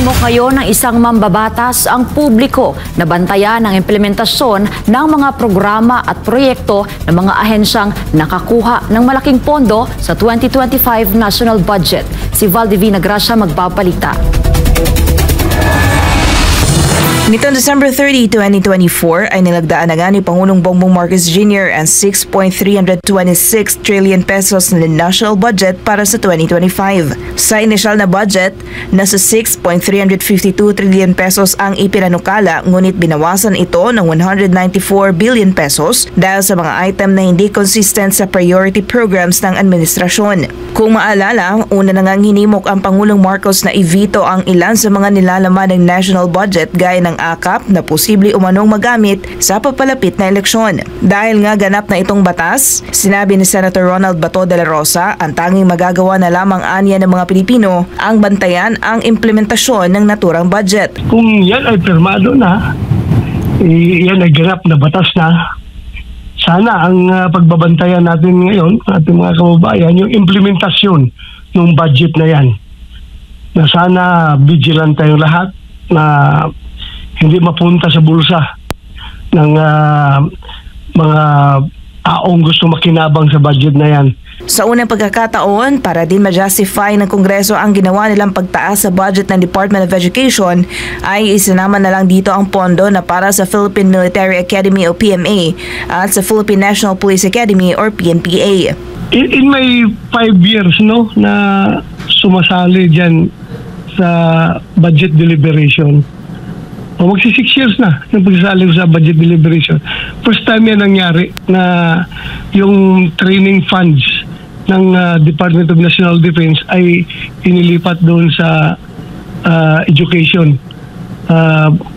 Hinimo kayo ng isang mambabatas ang publiko na bantayan ang implementasyon ng mga programa at proyekto ng mga ahensyang nakakuha ng malaking pondo sa 2025 National Budget. Si Val Divina Gracia magbabalita. Nitong December 30, 2024 ay nilagdaan na nga ni Pangulong Bongbong Marcos Jr. ang 6.326 trillion pesos na national budget para sa 2025. Sa initial na budget, nasa 6.352 trillion pesos ang ipinanukala, ngunit binawasan ito ng 194 billion pesos dahil sa mga item na hindi consistent sa priority programs ng administrasyon. Kung maalala, una na ngang hinimok ang Pangulong Marcos na i-veto ang ilan sa mga nilalaman ng national budget gaya ng AKAP na posible umanong magamit sa papalapit na eleksyon. Dahil nga ganap na itong batas, sinabi ni Senator Ronald Bato de la Rosa, ang tanging magagawa na lamang anya ng mga Pilipino ang bantayan ang implementasyon ng naturang budget. Kung yan ay pirmado na, yan ay ganap na batas na, sana ang pagbabantayan natin ngayon, ating mga kababayan, yung implementasyon ng budget na yan. Na sana vigilant tayong lahat na hindi mapunta sa bulsa ng mga taong gusto makinabang sa budget na yan. Sa unang pagkakataon, para din ma-justify ng Kongreso ang ginawa nilang pagtaas sa budget ng Department of Education, ay isinama na lang dito ang pondo na para sa Philippine Military Academy o PMA at sa Philippine National Police Academy or PNPA. In my 5 years na sumasali dyan sa budget deliberation, magsi 6 years na yung pagsasali sa budget deliberation. First time yan nangyari na yung training funds ng Department of National Defense ay inilipat doon sa education.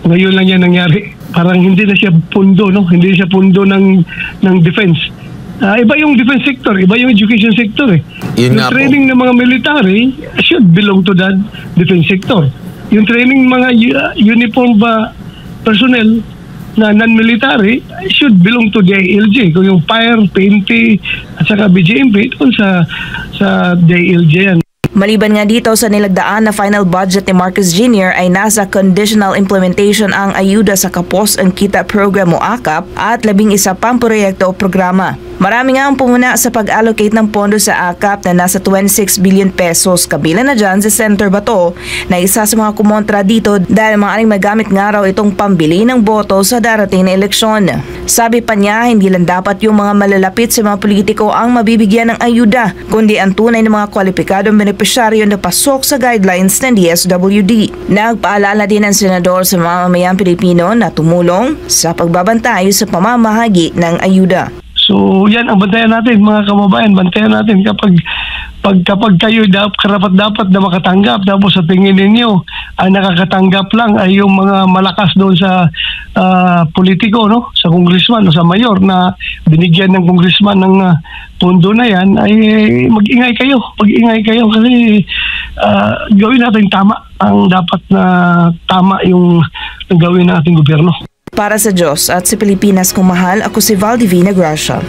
Ngayon lang yan nangyari. Parang hindi na siya pundo, hindi siya pundo ng defense. Iba yung defense sector, iba yung education sector eh. Yung training ng mga military should belong to that defense sector. Yung training mga uniform ba personnel na non-military should belong to DILG. Kung yung fire, PNP at saka BGMP, doon sa DILG yan. Maliban nga dito sa nilagdaan na final budget ni Marcos Jr. ay nasa conditional implementation ang ayuda sa Kapos ang Kita Program o AKAP at 11 pang proyekto o programa. Marami nga ang pumuna sa pag-allocate ng pondo sa AKAP na nasa 26 billion pesos. Kabila na dyan si Senator Bato na isa sa mga kumontra dito dahil maaaring magamit nga raw itong pambili ng boto sa darating na eleksyon. Sabi pa niya, hindi lang dapat yung mga malalapit sa mga politiko ang mabibigyan ng ayuda, kundi ang tunay ng mga kwalipikadong benepisyaryo na pasok sa guidelines ng DSWD. Nagpaalala din ang senador sa mamamayang Pilipino na tumulong sa pagbabantay sa pamamahagi ng ayuda. So yan ang bantayan natin mga kababayan, bantayan natin kapag kayo karapat-dapat na makatanggap, tapos sa tingin ninyo ay nakakatanggap lang ay yung mga malakas doon sa politiko, sa congressman o sa mayor na binigyan ng congressman ng pondo na yan, ay mag-ingay kayo kasi gawin natin tama ang dapat na tama yung gawin nating gobyerno. Para sa Diyos at sa Pilipinas kung mahal, ako si Val Divina Gracia.